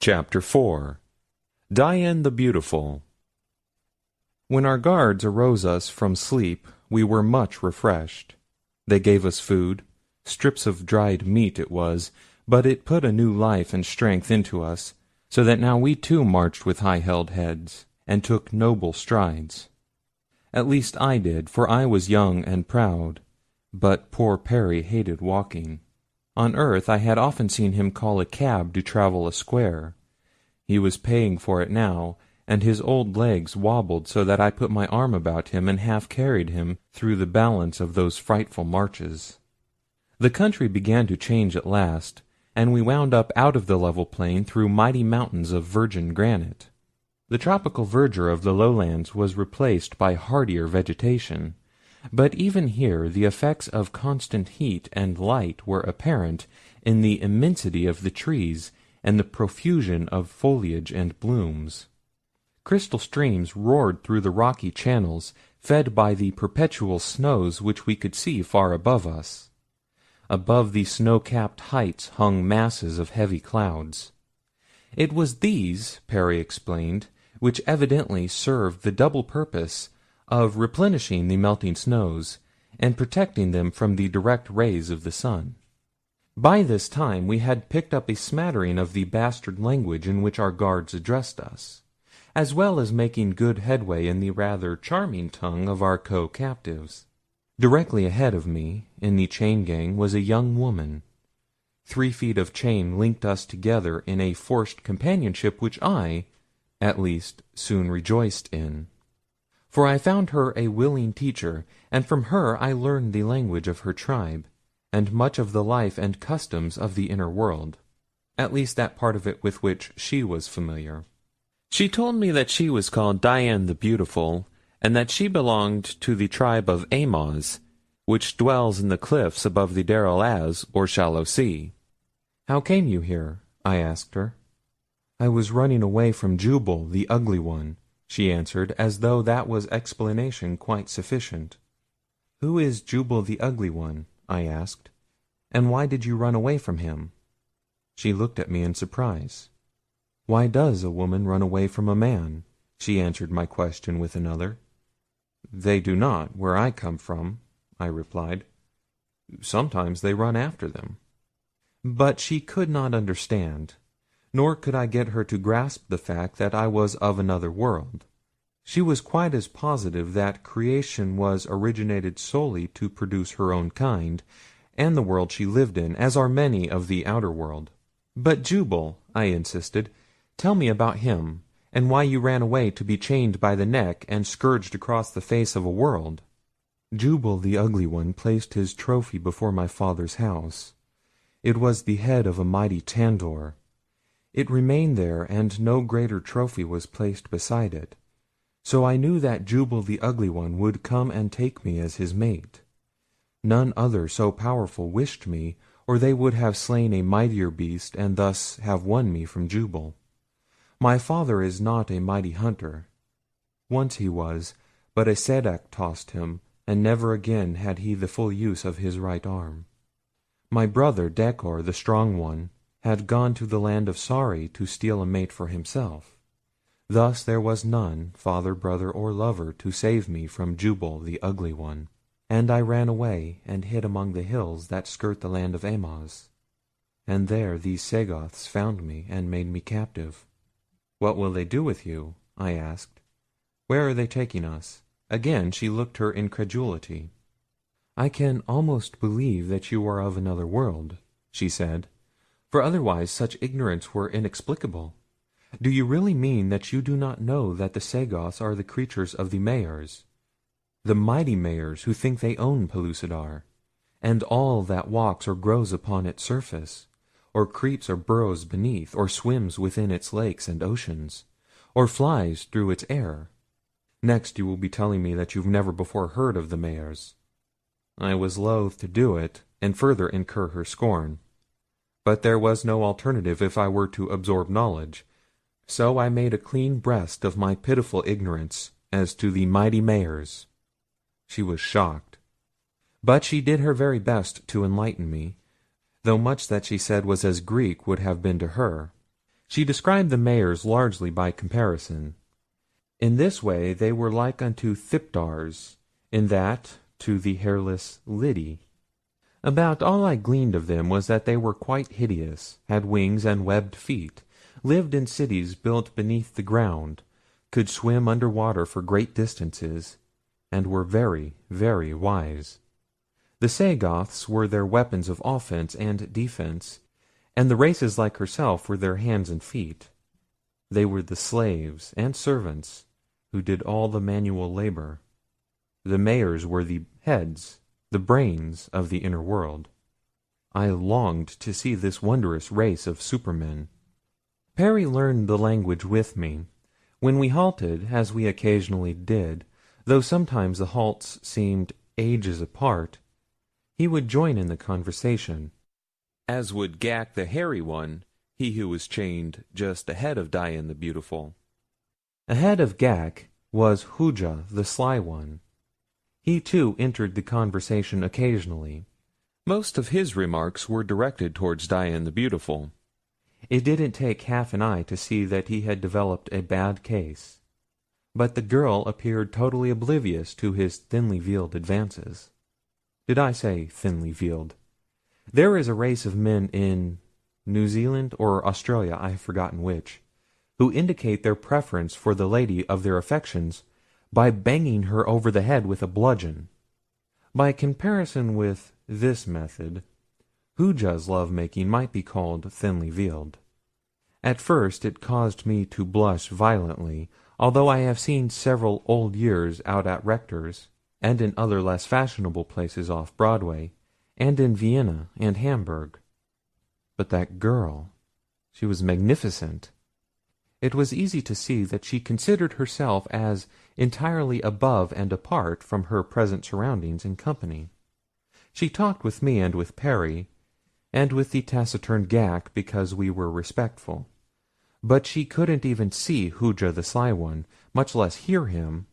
Chapter 4 Dian the Beautiful. When our guards arose us from sleep, we were much refreshed. They gave us food, strips of dried meat it was, but it put a new life and strength into us, so that now we too marched with high-held heads, and took noble strides. At least I did, for I was young and proud, but poor Perry hated walking. On earth I had often seen him call a cab to travel a square. He was paying for it now, and his old legs wobbled so that I put my arm about him and half carried him through the balance of those frightful marches. The country began to change at last, and we wound up out of the level plain through mighty mountains of virgin granite. The tropical verdure of the lowlands was replaced by hardier vegetation, but even here the effects of constant heat and light were apparent in the immensity of the trees and the profusion of foliage and blooms. Crystal streams roared through the rocky channels, fed by the perpetual snows which we could see far above us. Above the snow-capped heights hung masses of heavy clouds. It was these, Perry explained, which evidently served the double purpose of replenishing the melting snows, and protecting them from the direct rays of the sun. By this time we had picked up a smattering of the bastard language in which our guards addressed us, as well as making good headway in the rather charming tongue of our co-captives. Directly ahead of me, in the chain gang, was a young woman. 3 feet of chain linked us together in a forced companionship which I, at least, soon rejoiced in. For I found her a willing teacher, and from her I learned the language of her tribe, and much of the life and customs of the inner world, at least that part of it with which she was familiar. She told me that she was called Dian the Beautiful, and that she belonged to the tribe of Amoz, which dwells in the cliffs above the Darel-Az, or Shallow Sea. "How came you here?" I asked her. "I was running away from Jubal, the Ugly One," she answered, as though that was explanation quite sufficient. "Who is Jubal the Ugly One?" I asked, "and why did you run away from him?" She looked at me in surprise. "Why does a woman run away from a man?" she answered my question with another. "They do not, where I come from," I replied. "Sometimes they run after them." But she could not understand, nor could I get her to grasp the fact that I was of another world. She was quite as positive that creation was originated solely to produce her own kind, and the world she lived in, as are many of the outer world. "But Jubal," I insisted, "tell me about him, and why you ran away to be chained by the neck and scourged across the face of a world." Jubal the Ugly One placed his trophy before my father's house. It was the head of a mighty Tandor. It remained there, and no greater trophy was placed beside it. So I knew that Jubal the Ugly One would come and take me as his mate. None other so powerful wished me, or they would have slain a mightier beast and thus have won me from Jubal. My father is not a mighty hunter. Once he was, but a Sedak tossed him, and never again had he the full use of his right arm. My brother Dekor, the Strong One, had gone to the land of Sari to steal a mate for himself. Thus there was none, father, brother, or lover, to save me from Jubal the Ugly One, and I ran away and hid among the hills that skirt the land of Amoz. And there these Sagoths found me and made me captive." "What will they do with you?" I asked. "Where are they taking us?" Again she looked her incredulity. "I can almost believe that you are of another world," she said, "for otherwise such ignorance were inexplicable. Do you really mean that you do not know that the Sagoths are the creatures of the Mahars, the mighty Mahars who think they own Pellucidar, and all that walks or grows upon its surface, or creeps or burrows beneath, or swims within its lakes and oceans, or flies through its air? Next you will be telling me that you've never before heard of the Mahars." I was loath to do it, and further incur her scorn. But there was no alternative if I were to absorb knowledge, so I made a clean breast of my pitiful ignorance as to the mighty Mahars. She was shocked, but she did her very best to enlighten me, though much that she said was as Greek would have been to her. She described the mayors largely by comparison. In this way they were like unto thipdars, in that to the hairless Lydie. About all I gleaned of them was that they were quite hideous, had wings and webbed feet, lived in cities built beneath the ground, could swim under water for great distances, and were very, very wise. The Sagoths were their weapons of offence and defence, and the races like herself were their hands and feet. They were the slaves and servants who did all the manual labour. The mayors were the heads, the brains of the inner world. I longed to see this wondrous race of supermen. Perry learned the language with me. When we halted, as we occasionally did, though sometimes the halts seemed ages apart, he would join in the conversation, as would Ghak the hairy one, he who was chained just ahead of Dian the beautiful. Ahead of Ghak was Hooja the sly one. He too entered the conversation occasionally. Most of his remarks were directed towards Dian the beautiful. It didn't take half an eye to see that he had developed a bad case, but the girl appeared totally oblivious to his thinly veiled advances. Did I say thinly veiled? There is a race of men in New Zealand or Australia, I have forgotten which, who indicate their preference for the lady of their affections by banging her over the head with a bludgeon. By comparison with this method, Hooja's love-making might be called thinly veiled. At first it caused me to blush violently, although I have seen several old years out at Rector's, and in other less fashionable places off Broadway, and in Vienna and Hamburg. But that girl, she was magnificent. It was easy to see that she considered herself as entirely above and apart from her present surroundings and company. She talked with me and with Perry, and with the taciturn Ghak because we were respectful. But she couldn't even see Hooja the Sly One, much less hear him,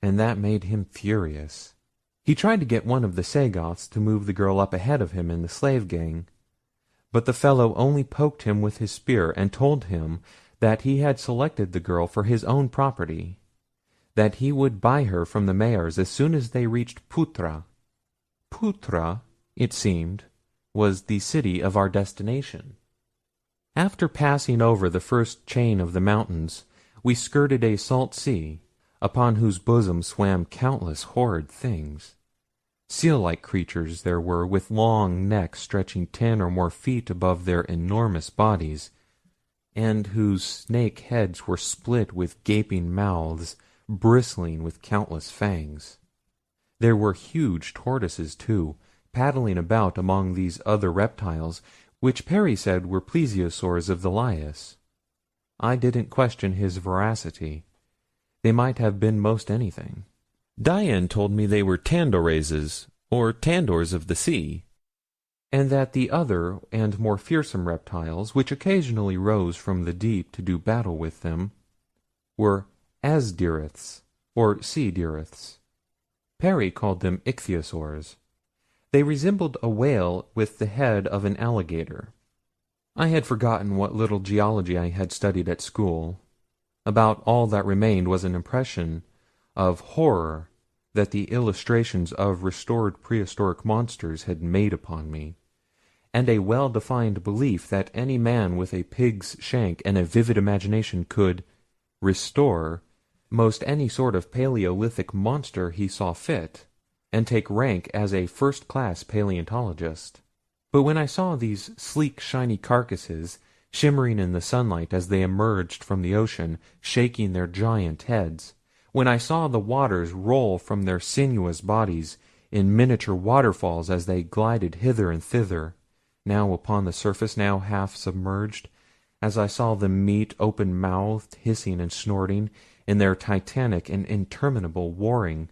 and that made him furious. He tried to get one of the Sagoths to move the girl up ahead of him in the slave gang, but the fellow only poked him with his spear and told him that he had selected the girl for his own property, that he would buy her from the mayors as soon as they reached Putra. Putra, it seemed, was the city of our destination. After passing over the first chain of the mountains, we skirted a salt sea, upon whose bosom swam countless horrid things. Seal-like creatures there were, with long necks stretching 10 or more feet above their enormous bodies, and whose snake heads were split with gaping mouths, bristling with countless fangs. There were huge tortoises, too, paddling about among these other reptiles, which Perry said were plesiosaurs of the lias. I didn't question his veracity. They might have been most anything. Dian told me they were tandorazes, or tandors of the sea, and that the other and more fearsome reptiles, which occasionally rose from the deep to do battle with them, were asdiriths, or sea diriths. Perry called them ichthyosaurs. They resembled a whale with the head of an alligator. I had forgotten what little geology I had studied at school. About all that remained was an impression of horror that the illustrations of restored prehistoric monsters had made upon me, and a well-defined belief that any man with a pig's shank and a vivid imagination could restore most any sort of Paleolithic monster he saw fit, and take rank as a first-class paleontologist. But when I saw these sleek, shiny carcasses shimmering in the sunlight as they emerged from the ocean, shaking their giant heads, when I saw the waters roll from their sinuous bodies in miniature waterfalls as they glided hither and thither, now upon the surface, now half submerged, as I saw them meet open-mouthed, hissing and snorting, in their titanic and interminable warring,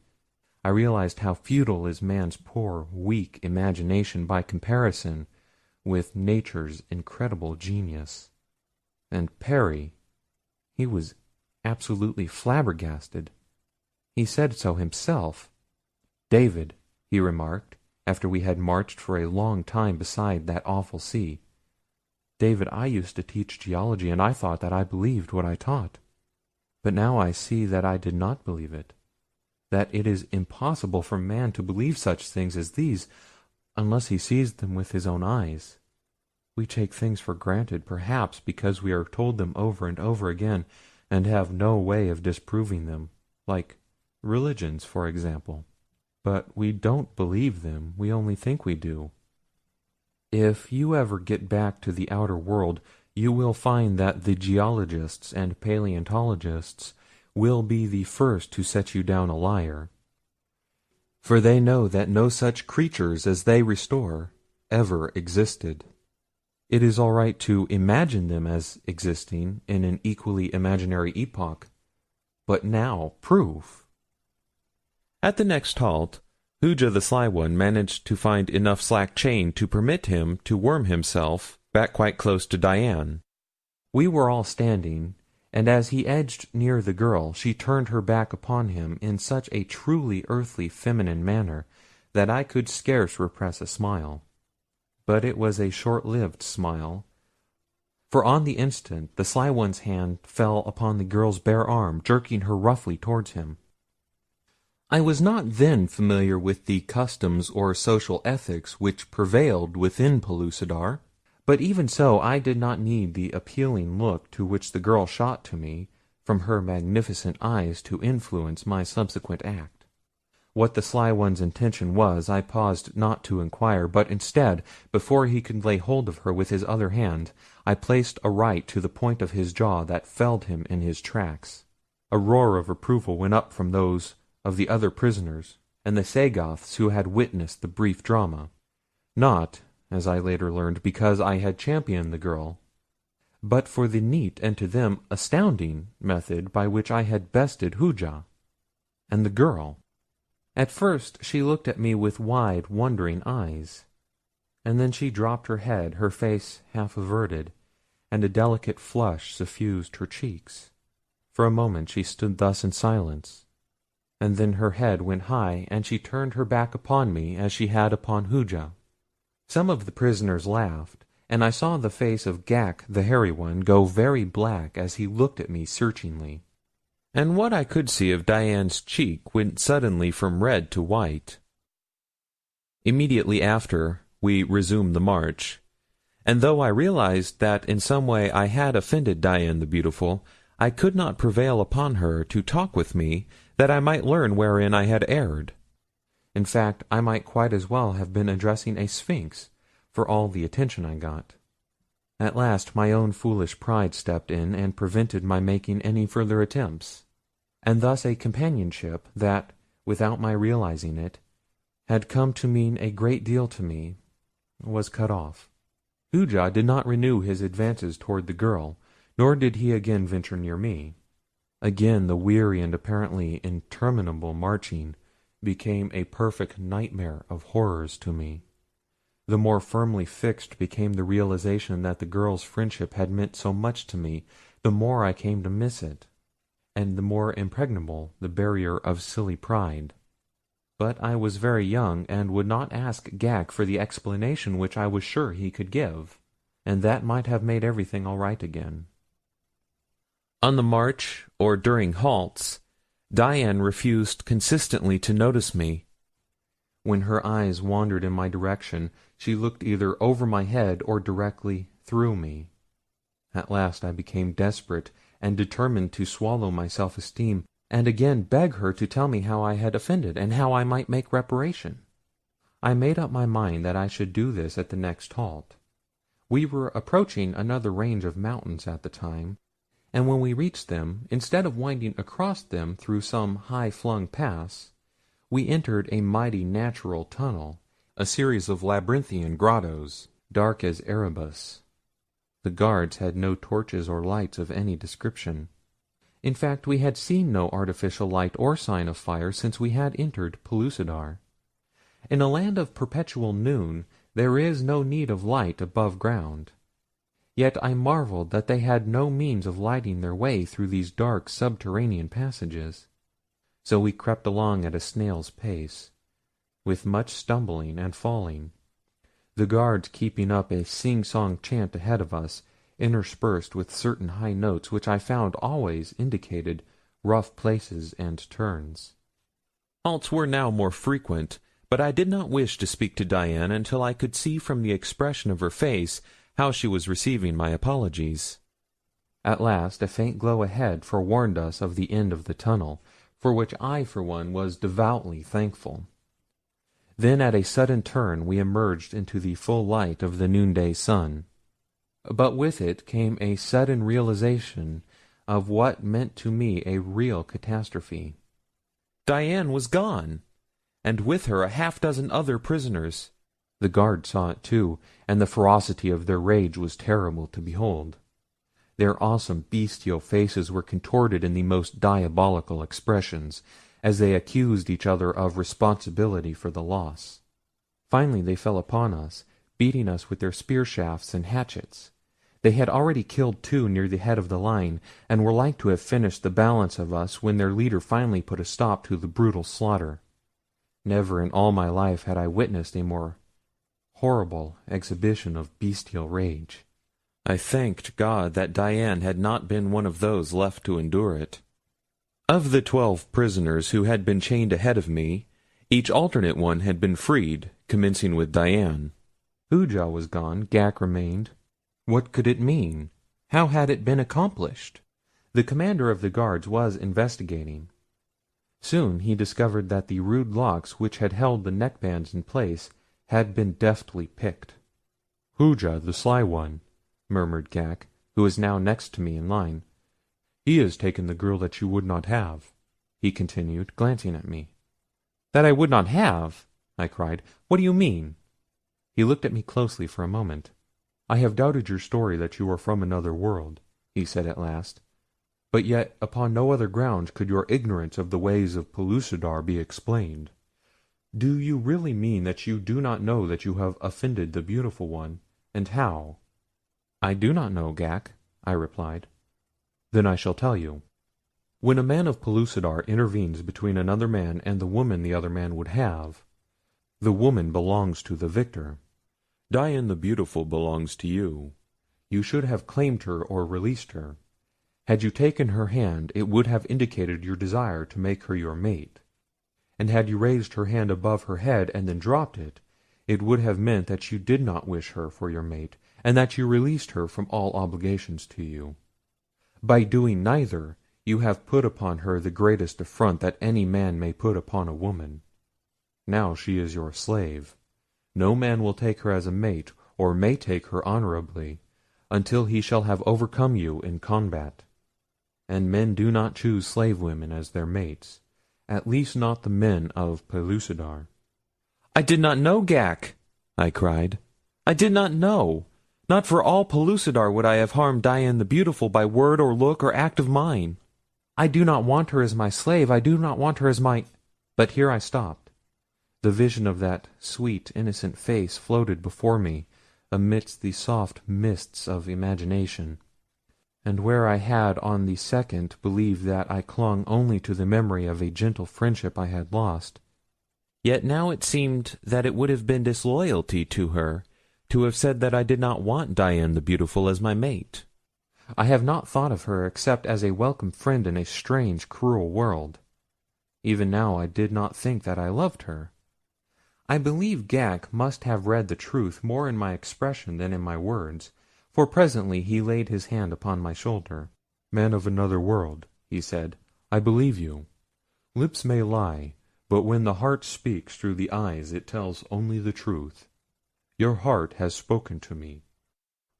I realized how futile is man's poor, weak imagination by comparison with nature's incredible genius. And Perry, he was absolutely flabbergasted. He said so himself. "David," he remarked, after we had marched for a long time beside that awful sea, David, I used to teach geology, and I thought that I believed what I taught. But now I see that I did not believe it, that it is impossible for man to believe such things as these unless he sees them with his own eyes. We take things for granted, perhaps because we are told them over and over again, and have no way of disproving them, like religions, for example. But we don't believe them, we only think we do. If you ever get back to the outer world, you will find that the geologists and paleontologists will be the first to set you down a liar, for they know that no such creatures as they restore ever existed. It is all right to imagine them as existing in an equally imaginary epoch, but now proof. At the next halt, Hooja the Sly One managed to find enough slack chain to permit him to worm himself back quite close to Diane. We were all standing, and as he edged near the girl, she turned her back upon him in such a truly earthly feminine manner that I could scarce repress a smile. But it was a short-lived smile, for on the instant the Sly One's hand fell upon the girl's bare arm, jerking her roughly towards him. I was not then familiar with the customs or social ethics which prevailed within Pellucidar, but even so I did not need the appealing look to which the girl shot to me from her magnificent eyes to influence my subsequent act. What the Sly One's intention was I paused not to inquire, but instead, before he could lay hold of her with his other hand, I placed a right to the point of his jaw that felled him in his tracks. A roar of approval went up from those of the other prisoners and the Sagoths who had witnessed the brief drama, not, as I later learned, because I had championed the girl, but for the neat and to them astounding method by which I had bested Hooja. And the girl. At first she looked at me with wide, wondering eyes, and then she dropped her head, her face half averted, and a delicate flush suffused her cheeks. For a moment she stood thus in silence, and then her head went high, and she turned her back upon me as she had upon Hooja. Some of the prisoners laughed, and I saw the face of Ghak the Hairy One go very black as he looked at me searchingly. And what I could see of Diane's cheek went suddenly from red to white. Immediately after, we resumed the march, and though I realized that in some way I had offended Diane the Beautiful, I could not prevail upon her to talk with me that I might learn wherein I had erred. In fact, I might quite as well have been addressing a sphinx, for all the attention I got. At last my own foolish pride stepped in and prevented my making any further attempts, and thus a companionship that, without my realizing it, had come to mean a great deal to me, was cut off. Hooja did not renew his advances toward the girl, nor did he again venture near me. Again the weary and apparently interminable marching became a perfect nightmare of horrors to me. The more firmly fixed became the realization that the girl's friendship had meant so much to me, the more I came to miss it, and the more impregnable the barrier of silly pride. But I was very young, and would not ask Ghak for the explanation which I was sure he could give, and that might have made everything all right again. On the march, or during halts, Diane refused consistently to notice me. When her eyes wandered in my direction, she looked either over my head or directly through me. At last I became desperate, and determined to swallow my self-esteem, and again beg her to tell me how I had offended, and how I might make reparation. I made up my mind that I should do this at the next halt. We were approaching another range of mountains at the time, and when we reached them, instead of winding across them through some high-flung pass, we entered a mighty natural tunnel, a series of labyrinthian grottos, dark as Erebus. The guards had no torches or lights of any description. In fact, we had seen no artificial light or sign of fire since we had entered Pellucidar. In a land of perpetual noon there is no need of light above ground. Yet I marveled that they had no means of lighting their way through these dark subterranean passages. So we crept along at a snail's pace, with much stumbling and falling. the guards keeping up a sing-song chant ahead of us, interspersed with certain high notes which I found always indicated rough places and turns. Halts were now more frequent, but I did not wish to speak to Diane until I could see from the expression of her face how she was receiving my apologies. At last a faint glow ahead forewarned us of the end of the tunnel, for which I, for one, was devoutly thankful. Then at a sudden turn we emerged into the full light of the noonday sun. But with it came a sudden realization of what meant to me a real catastrophe. Diane was gone, and with her a half-dozen other prisoners. The guards saw it too, and the ferocity of their rage was terrible to behold. Their awesome bestial faces were contorted in the most diabolical expressions, as they accused each other of responsibility for the loss. Finally they fell upon us, beating us with their spear shafts and hatchets. They had already killed 2 near the head of the line, and were like to have finished the balance of us when their leader finally put a stop to the brutal slaughter. Never in all my life had I witnessed a more horrible exhibition of bestial rage. I thanked God that Diane had not been one of those left to endure it. Of the 12 prisoners who had been chained ahead of me, each alternate one had been freed, commencing with Diane. Hooja was gone, Ghak remained. What could it mean? How had it been accomplished? The commander of the guards was investigating. Soon he discovered that the rude locks which had held the neckbands in place had been deftly picked. "Hooja, the sly one," murmured Ghak, who was now next to me in line. "He has taken the girl that you would not have," he continued, glancing at me. "That I would not have?" I cried. "What do you mean?" He looked at me closely for a moment. "I have doubted your story that you are from another world," he said at last, "but yet upon no other grounds could your ignorance of the ways of Pellucidar be explained. Do you really mean that you do not know that you have offended the beautiful one, and how?" "I do not know, Ghak," I replied. "Then I shall tell you. When a man of Pellucidar intervenes between another man and the woman the other man would have, the woman belongs to the victor. Diane the Beautiful belongs to you. You should have claimed her or released her. Had you taken her hand, it would have indicated your desire to make her your mate. And had you raised her hand above her head and then dropped it, it would have meant that you did not wish her for your mate, and that you released her from all obligations to you. By doing neither, you have put upon her the greatest affront that any man may put upon a woman. Now she is your slave. No man will take her as a mate, or may take her honorably, until he shall have overcome you in combat. And men do not choose slave women as their mates, at least not the men of Pellucidar." "I did not know, Ghak," I cried. "I did not know. Not for all Pellucidar would I have harmed Diane the Beautiful by word or look or act of mine. I do not want her as my slave. I do not want her as my—" But here I stopped. The vision of that sweet, innocent face floated before me amidst the soft mists of imagination, and where I had on the second believed that I clung only to the memory of a gentle friendship I had lost, yet now it seemed that it would have been disloyalty to her to have said that I did not want Diane the Beautiful as my mate. I have not thought of her except as a welcome friend in a strange, cruel world. Even now I did not think that I loved her. I believe Ghak must have read the truth more in my expression than in my words, for presently he laid his hand upon my shoulder. "Man of another world," he said, "I believe you. Lips may lie, but when the heart speaks through the eyes it tells only the truth. Your heart has spoken to me.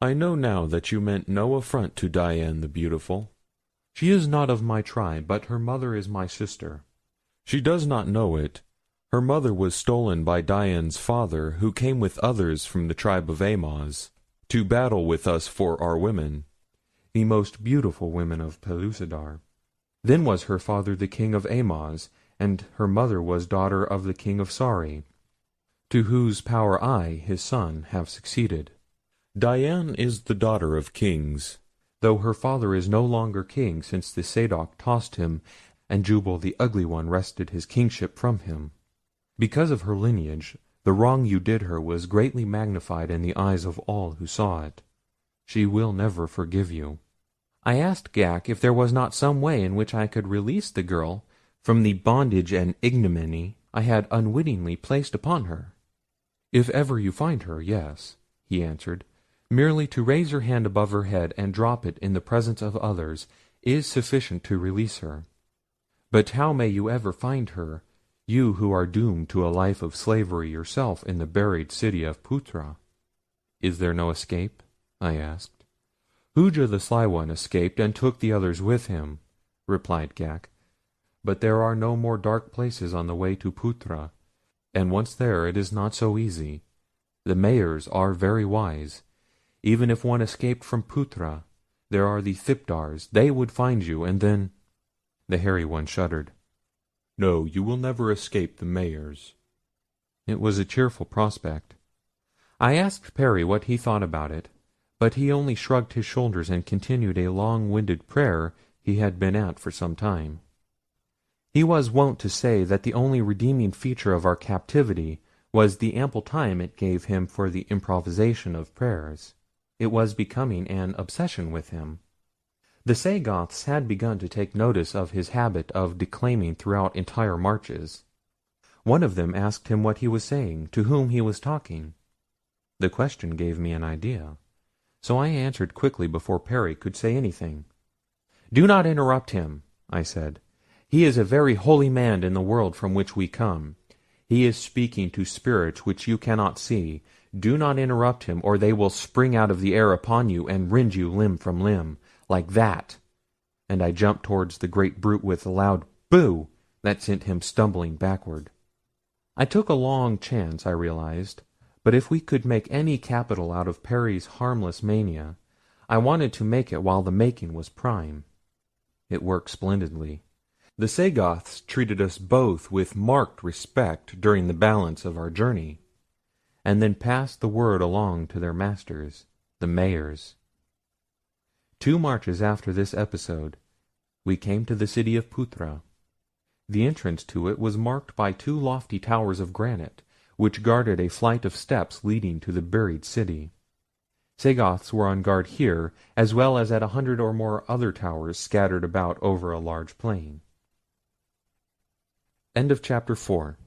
I know now that you meant no affront to Diane the Beautiful. She is not of my tribe, but her mother is my sister. She does not know it. Her mother was stolen by Diane's father, who came with others from the tribe of Amoz, to battle with us for our women, the most beautiful women of Pellucidar. Then was her father the king of Amoz, and her mother was daughter of the king of Sari, to whose power I, his son, have succeeded. Diane is the daughter of kings, though her father is no longer king since the Sadok tossed him and Jubal the Ugly One wrested his kingship from him. Because of her lineage, The wrong you did her was greatly magnified in the eyes of all who saw it. She will never forgive you." I asked Ghak if there was not some way in which I could release the girl from the bondage and ignominy I had unwittingly placed upon her. "If ever you find her, yes," he answered. "Merely to raise your hand above her head and drop it in the presence of others is sufficient to release her. But how may you ever find her, you who are doomed to a life of slavery yourself in the buried city of Phutra?" "Is there no escape?" I asked. "Hooja the Sly One escaped and took the others with him," replied Ghak. "But there are no more dark places on the way to Phutra, and once there it is not so easy. The Mahars are very wise. Even if one escaped from Phutra, there are the Thipdars. They would find you, and then—" The hairy one shuddered. "No, you will never escape the Mahars." It was a cheerful prospect. I asked Perry what he thought about it, but he only shrugged his shoulders and continued a long-winded prayer he had been at for some time. He was wont to say that the only redeeming feature of our captivity was the ample time it gave him for the improvisation of prayers. It was becoming an obsession with him. The Sagoths had begun to take notice of his habit of declaiming throughout entire marches. One of them asked him what he was saying, to whom he was talking. The question gave me an idea, so I answered quickly before Perry could say anything. "Do not interrupt him," I said. "He is a very holy man in the world from which we come. He is speaking to spirits which you cannot see. Do not interrupt him, or they will spring out of the air upon you and rend you limb from limb, like that." And I jumped towards the great brute with a loud "Boo!" that sent him stumbling backward. I took a long chance, I realized, but if we could make any capital out of Perry's harmless mania, I wanted to make it while the making was prime. It worked splendidly. The Sagoths treated us both with marked respect during the balance of our journey, and then passed the word along to their masters, the Mahars. 2 marches after this episode, we came to the city of Phutra. The entrance to it was marked by 2 lofty towers of granite, which guarded a flight of steps leading to the buried city. Sagoths were on guard here, as well as at 100 or more other towers scattered about over a large plain. End of chapter 4.